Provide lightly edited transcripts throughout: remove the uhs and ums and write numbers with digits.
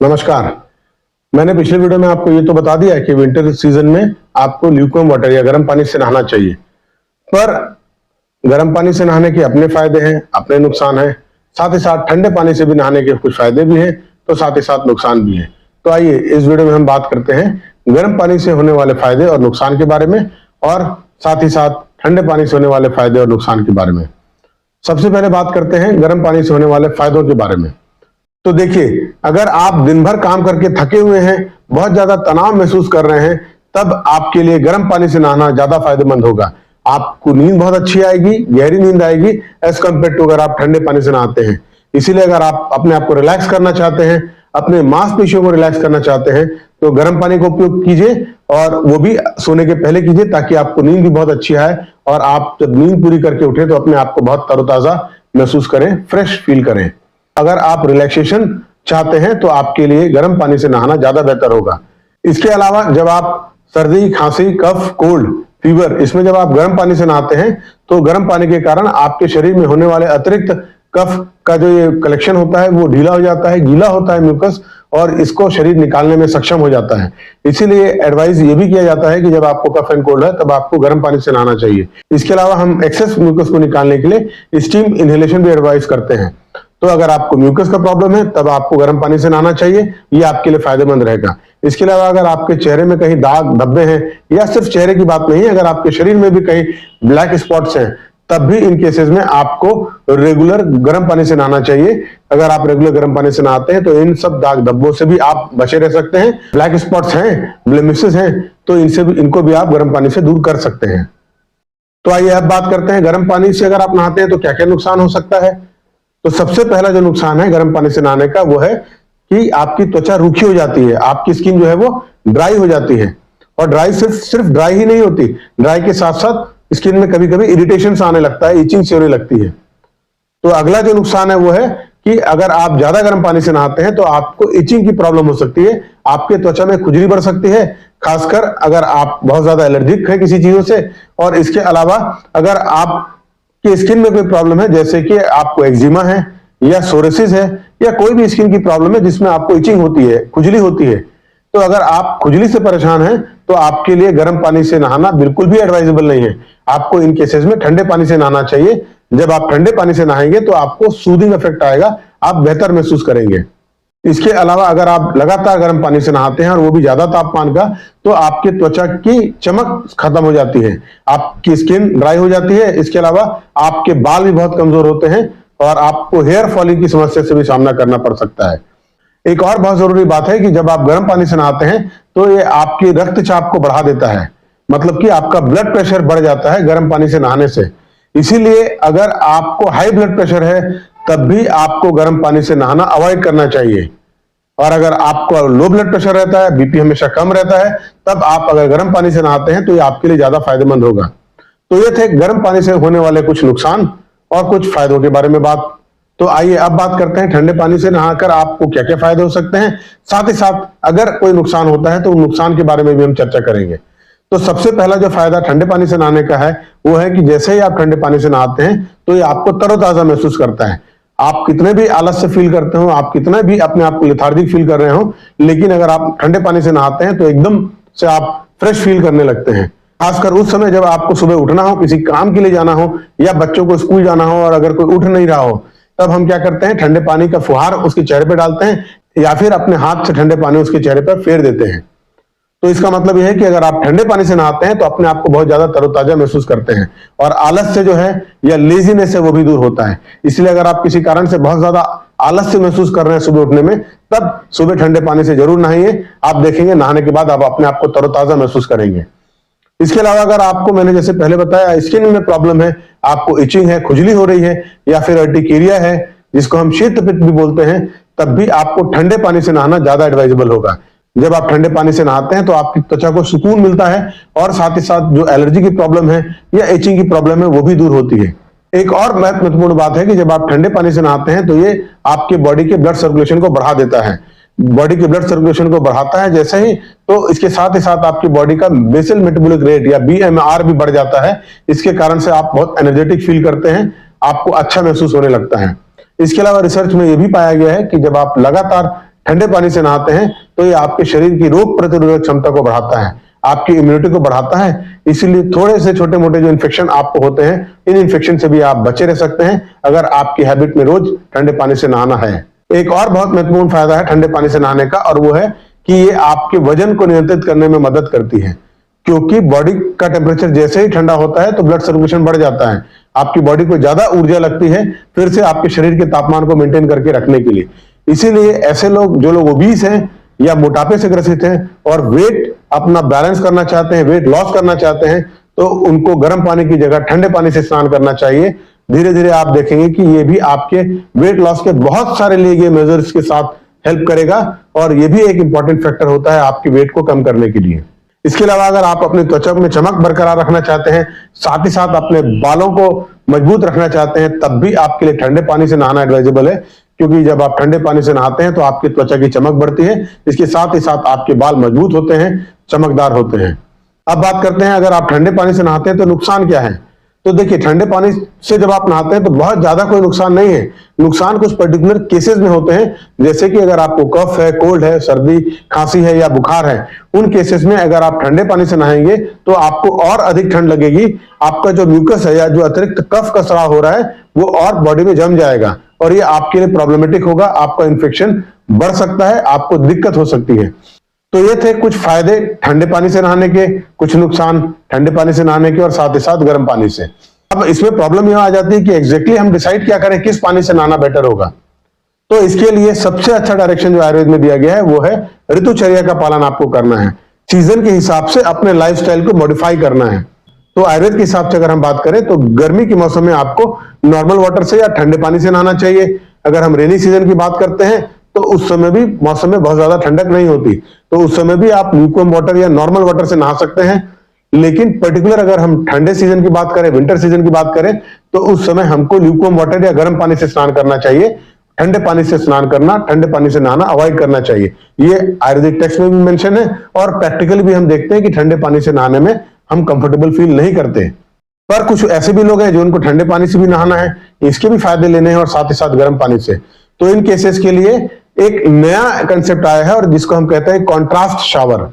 नमस्कार। मैंने पिछले वीडियो में आपको ये तो बता दिया है कि विंटर सीजन में आपको ल्यूकवार्म वाटर या गर्म पानी से नहाना चाहिए, पर गर्म पानी से नहाने के अपने फायदे हैं, अपने नुकसान हैं। साथ ही साथ ठंडे पानी से भी नहाने के कुछ फायदे भी हैं, तो साथ ही साथ नुकसान भी है। तो आइए इस वीडियो में हम बात करते हैं गर्म पानी से होने वाले फायदे और नुकसान के बारे में, और साथ ही साथ ठंडे पानी से होने वाले फायदे और नुकसान के बारे में। सबसे पहले बात करते हैं गर्म पानी से होने वाले फायदों के बारे में। तो देखिए, अगर आप दिन भर काम करके थके हुए हैं, बहुत ज्यादा तनाव महसूस कर रहे हैं, तब आपके लिए गर्म पानी से नहाना ज्यादा फायदेमंद होगा। आपको नींद बहुत अच्छी आएगी, गहरी नींद आएगी एज कम्पेयर टू अगर आप ठंडे पानी से नहाते हैं। इसीलिए अगर आप अपने आप को रिलैक्स करना चाहते हैं, अपने मांसपेशियों को रिलैक्स करना चाहते हैं, तो गर्म पानी का उपयोग कीजिए, और वो भी सोने के पहले कीजिए, ताकि आपको नींद भी बहुत अच्छी आए और आप जब नींद पूरी करके उठे तो अपने आप को बहुत तरोताजा महसूस करें, फ्रेश फील करें। अगर आप रिलैक्सेशन चाहते हैं तो आपके लिए गर्म पानी से नहाना ज्यादा बेहतर होगा। इसके अलावा जब आप सर्दी, खांसी, कफ, कोल्ड, फीवर, इसमें जब आप गर्म पानी से नहाते हैं तो गर्म पानी के कारण आपके शरीर में होने वाले अतिरिक्त कफ का जो ये कलेक्शन होता है वो ढीला हो जाता है, गीला होता है म्यूकस, और इसको शरीर निकालने में सक्षम हो जाता है। इसीलिए एडवाइस ये भी किया जाता है कि जब आपको कफ एंड कोल्ड है तब आपको गर्म पानी से नहाना चाहिए। इसके अलावा हम एक्सेस म्यूकस को निकालने के लिए स्टीम इनहेलेशन भी एडवाइस करते हैं। तो अगर आपको म्यूकस का प्रॉब्लम है तब आपको गर्म पानी से नहाना चाहिए, ये आपके लिए फायदेमंद रहेगा। इसके अलावा अगर आपके चेहरे में कहीं दाग धब्बे हैं, या सिर्फ चेहरे की बात नहीं है, अगर आपके शरीर में भी कहीं ब्लैक स्पॉट्स हैं, तब भी इन केसेस में आपको रेगुलर गर्म पानी से नहाना चाहिए। अगर आप रेगुलर गर्म पानी से नहाते हैं तो इन सब दाग धब्बों से भी आप बचे रह सकते हैं। ब्लैक स्पॉट्स हैं, ब्लेमिशेस हैं, तो इनको भी आप गर्म पानी से दूर कर सकते हैं। तो आइए अब बात करते हैं गर्म पानी से अगर आप नहाते हैं तो क्या क्या नुकसान हो सकता है। तो सबसे पहला जो नुकसान है गर्म पानी से नहाने का वो है कि आपकी त्वचा रूखी हो जाती है, आपकी स्किन जो है वो ड्राई हो जाती है। और ड्राई सिर्फ ड्राई ही नहीं होती, ड्राई के साथ साथ स्किन में कभी कभी इरिटेशन आने लगता है, इचिंग से होने लगती है। तो अगला जो नुकसान है वो है कि अगर आप ज्यादा गर्म पानी से नहाते हैं तो आपको इचिंग की प्रॉब्लम हो सकती है, आपके त्वचा में खुजली बढ़ सकती है, खासकर अगर आप बहुत ज्यादा एलर्जिक है किसी चीजों से। और इसके अलावा अगर आप कि स्किन में कोई प्रॉब्लम है, जैसे कि आपको एक्जिमा है या सोरेसिस है या कोई भी स्किन की प्रॉब्लम है जिसमें आपको इचिंग होती है, खुजली होती है, तो अगर आप खुजली से परेशान हैं तो आपके लिए गर्म पानी से नहाना बिल्कुल भी एडवाइजेबल नहीं है। आपको इन केसेस में ठंडे पानी से नहाना चाहिए। जब आप ठंडे पानी से नहाएंगे तो आपको सूदिंग इफेक्ट आएगा, आप बेहतर महसूस करेंगे। इसके अलावा अगर आप लगातार गर्म पानी से नहाते हैं और वो भी ज्यादा तापमान का, तो आपके त्वचा की चमक खत्म हो जाती है, आपकी स्किन ड्राई हो जाती है। इसके अलावा आपके बाल भी बहुत कमजोर होते हैं और आपको हेयर फॉलिंग की समस्या से भी सामना करना पड़ सकता है। एक और बहुत जरूरी बात है कि जब आप गर्म पानी से नहाते हैं तो ये आपकी रक्तचाप को बढ़ा देता है, मतलब कि आपका ब्लड प्रेशर बढ़ जाता है गर्म पानी से नहाने से। इसीलिए अगर आपको हाई ब्लड प्रेशर है तब भी आपको गर्म पानी से नहाना अवॉइड करना चाहिए। और अगर आपको लो ब्लड प्रेशर रहता है, बीपी हमेशा कम रहता है, तब आप अगर गर्म पानी से नहाते हैं तो ये आपके लिए ज्यादा फायदेमंद होगा। तो ये थे गर्म पानी से होने वाले कुछ नुकसान और कुछ फायदों के बारे में बात। तो आइए अब बात करते हैं ठंडे पानी से नहाकर आपको क्या क्या फायदे हो सकते हैं। साथ ही साथ अगर कोई नुकसान होता है तो नुकसान के बारे में भी हम चर्चा करेंगे। तो सबसे पहला जो फायदा ठंडे पानी से नहाने का है वो है कि जैसे ही आप ठंडे पानी से नहाते हैं तो ये आपको तरोताजा महसूस करता है। आप कितने भी आलस से फील करते हो, आप कितना भी अपने आप को लेथार्जिक फील कर रहे हो, लेकिन अगर आप ठंडे पानी से नहाते हैं तो एकदम से आप फ्रेश फील करने लगते हैं। खासकर उस समय जब आपको सुबह उठना हो, किसी काम के लिए जाना हो या बच्चों को स्कूल जाना हो, और अगर कोई उठ नहीं रहा हो, तब हम क्या करते हैं, ठंडे पानी का फुहार उसके चेहरे पर डालते हैं या फिर अपने हाथ से ठंडे पानी उसके चेहरे पर फेर देते हैं। तो इसका मतलब यह है कि अगर आप ठंडे पानी से नहाते हैं तो अपने आप को बहुत ज्यादा तरोताजा महसूस करते हैं, और आलस से जो है या लेजीनेस है वो भी दूर होता है। इसलिए अगर आप किसी कारण से बहुत ज्यादा आलस से महसूस कर रहे हैं सुबह उठने में, तब सुबह ठंडे पानी से जरूर नहाइए। आप देखेंगे नहाने के बाद आप अपने आप को तरोताजा महसूस करेंगे। इसके अलावा अगर आपको, मैंने जैसे पहले बताया, स्किन में प्रॉब्लम है, आपको इचिंग है, खुजली हो रही है, या फिर अर्टिकेरिया है जिसको हम शीत पित्त भी बोलते हैं, तब भी आपको ठंडे पानी से नहाना ज्यादा एडवाइजेबल होगा। जब आप ठंडे पानी से नहाते हैं तो आपकी त्वचा को सुकून मिलता है, और साथ ही साथ जो एलर्जी की प्रॉब्लम है या इचिंग की प्रॉब्लम है वो भी दूर होती है। एक और महत्वपूर्ण बात है कि जब आप ठंडे पानी से नहाते हैं तो ये आपके बॉडी के ब्लड सर्कुलेशन को बढ़ा देता है, बॉडी के ब्लड सर्कुलेशन को बढ़ाता है जैसे ही, तो इसके साथ ही साथ आपकी बॉडी का बेसल मेटाबॉलिक रेट या BMR भी बढ़ जाता है। इसके कारण से आप बहुत एनर्जेटिक फील करते हैं, आपको अच्छा महसूस होने लगता है। इसके अलावा रिसर्च में यह भी पाया गया है कि जब आप लगातार ठंडे पानी से नहाते हैं तो ये आपके शरीर की रोग प्रतिरोधक क्षमता को बढ़ाता है, आपकी इम्यूनिटी को बढ़ाता है। इसीलिए थोड़े से छोटे मोटे जो इन्फेक्शन आपको होते हैं, इन इन्फेक्शन से भी आप बचे रह सकते हैं अगर आपकी हैबिट में रोज ठंडे पानी से नहाना है। एक और बहुत महत्वपूर्ण फायदा है ठंडे पानी से नहाने का, और वो है कि ये आपके वजन को नियंत्रित करने में मदद करती है, क्योंकि बॉडी का टेम्परेचर जैसे ही ठंडा होता है तो ब्लड सर्कुलेशन बढ़ जाता है, आपकी बॉडी को ज्यादा ऊर्जा लगती है फिर से आपके शरीर के तापमान को मेंटेन करके रखने के लिए। इसीलिए ऐसे लोग, जो लोग ओबीस हैं या मोटापे से ग्रसित हैं और वेट अपना बैलेंस करना चाहते हैं, वेट लॉस करना चाहते हैं, तो उनको गर्म पानी की जगह ठंडे पानी से स्नान करना चाहिए। धीरे धीरे आप देखेंगे कि ये भी आपके वेट लॉस के बहुत सारे लिए गए मेजर्स के साथ हेल्प करेगा, और ये भी एक इंपॉर्टेंट फैक्टर होता है आपके वेट को कम करने के लिए। इसके अलावा अगर आप अपनी त्वचा में चमक बरकरार रखना चाहते हैं, साथ ही साथ अपने बालों को मजबूत रखना चाहते हैं, तब भी आपके लिए ठंडे पानी से नहाना एडवाइजेबल है, क्योंकि जब आप ठंडे पानी से नहाते हैं तो आपकी त्वचा की चमक बढ़ती है, इसके साथ ही साथ आपके बाल मजबूत होते हैं, चमकदार होते हैं। अब बात करते हैं अगर आप ठंडे पानी से नहाते हैं तो नुकसान क्या है। तो देखिए, ठंडे पानी से जब आप नहाते हैं तो बहुत ज्यादा कोई नुकसान नहीं है। नुकसान कुछ पर्टिकुलर केसेस में होते हैं, जैसे कि अगर आपको कफ है, कोल्ड है, सर्दी खांसी है या बुखार है, उन केसेस में अगर आप ठंडे पानी से नहाएंगे तो आपको और अधिक ठंड लगेगी, आपका जो म्यूकस है या जो अतिरिक्त कफ का स्राव हो रहा है वो और बॉडी में जम जाएगा, और ये आपके लिए प्रॉब्लमेटिक होगा, आपका इन्फेक्शन बढ़ सकता है, आपको दिक्कत हो सकती है। तो ये थे कुछ फायदे ठंडे पानी से नहाने के, कुछ नुकसान ठंडे पानी से नहाने के, और साथ ही साथ गर्म पानी से। अब इसमें प्रॉब्लम यह आ जाती है कि एग्जैक्टली हम डिसाइड क्या करें किस पानी से नहाना बेटर होगा। तो इसके लिए सबसे अच्छा डायरेक्शन जो आयुर्वेद में दिया गया है वो है ऋतुचर्या का पालन आपको करना है, सीजन के हिसाब से अपने लाइफस्टाइल को मॉडिफाई करना है। तो आयुर्वेद के हिसाब से अगर हम बात करें तो गर्मी के मौसम में आपको नॉर्मल वाटर से या ठंडे पानी से नहाना चाहिए। अगर हम रेनी सीजन की बात करते हैं तो उस समय भी मौसम में बहुत ज्यादा ठंडक नहीं होती, तो उस समय भी आप ल्यूकवार्म वाटर या नॉर्मल वाटर से नहा सकते हैं। लेकिन पर्टिकुलर अगर हम ठंडे सीजन की बात करें, विंटर सीजन की बात करें, तो उस समय हमको ल्यूकवार्म वाटर या गर्म पानी से स्नान करना चाहिए। ठंडे पानी से स्नान करना, ठंडे पानी से नहाना अवॉइड करना चाहिए। ये आयुर्वेदिक टेक्स्ट में भी मेंशन है, और प्रैक्टिकली भी हम देखते हैं कि ठंडे पानी से नहाने में हम कंफर्टेबल फील नहीं करते। पर कुछ ऐसे भी लोग हैं जो उनको ठंडे पानी से भी नहाना है, इसके भी फायदे लेने हैं, और साथ ही साथ गर्म पानी से। तो इन केसेस के लिए एक नया कंसेप्ट आया है, और जिसको हम कहते हैं कॉन्ट्रास्ट शावर।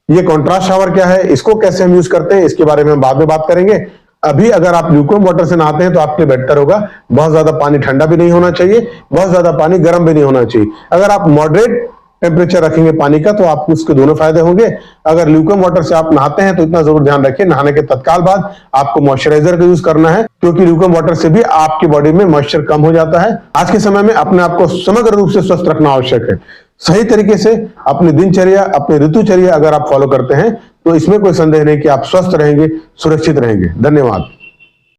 ये कॉन्ट्रास्ट शावर क्या है, इसको कैसे हम यूज करते हैं, इसके बारे में हम बाद में बात करेंगे। अभी अगर आप ल्यूकवार्म वाटर से नहाते हैं तो आपके लिए बेहतर होगा। बहुत ज्यादा पानी ठंडा भी नहीं होना चाहिए, बहुत ज्यादा पानी गर्म भी नहीं होना चाहिए। अगर आप मॉडरेट टेम्परेचर रखेंगे पानी का तो आपको उसके दोनों फायदे होंगे। अगर ल्यूकवार्म वाटर से आप नहाते हैं तो इतना जरूर ध्यान रखिए, नहाने के तत्काल बाद आपको मॉइस्चराइजर का यूज करना है, क्योंकि ल्यूकवार्म वाटर से भी आपकी बॉडी में मॉइस्चर कम हो जाता है। आज के समय में अपने आप को समग्र रूप से स्वस्थ रखना आवश्यक है। सही तरीके से अपनी दिनचर्या, अपनी ऋतुचर्या अगर आप फॉलो करते हैं तो इसमें कोई संदेह नहीं कि आप स्वस्थ रहेंगे, सुरक्षित रहेंगे। धन्यवाद।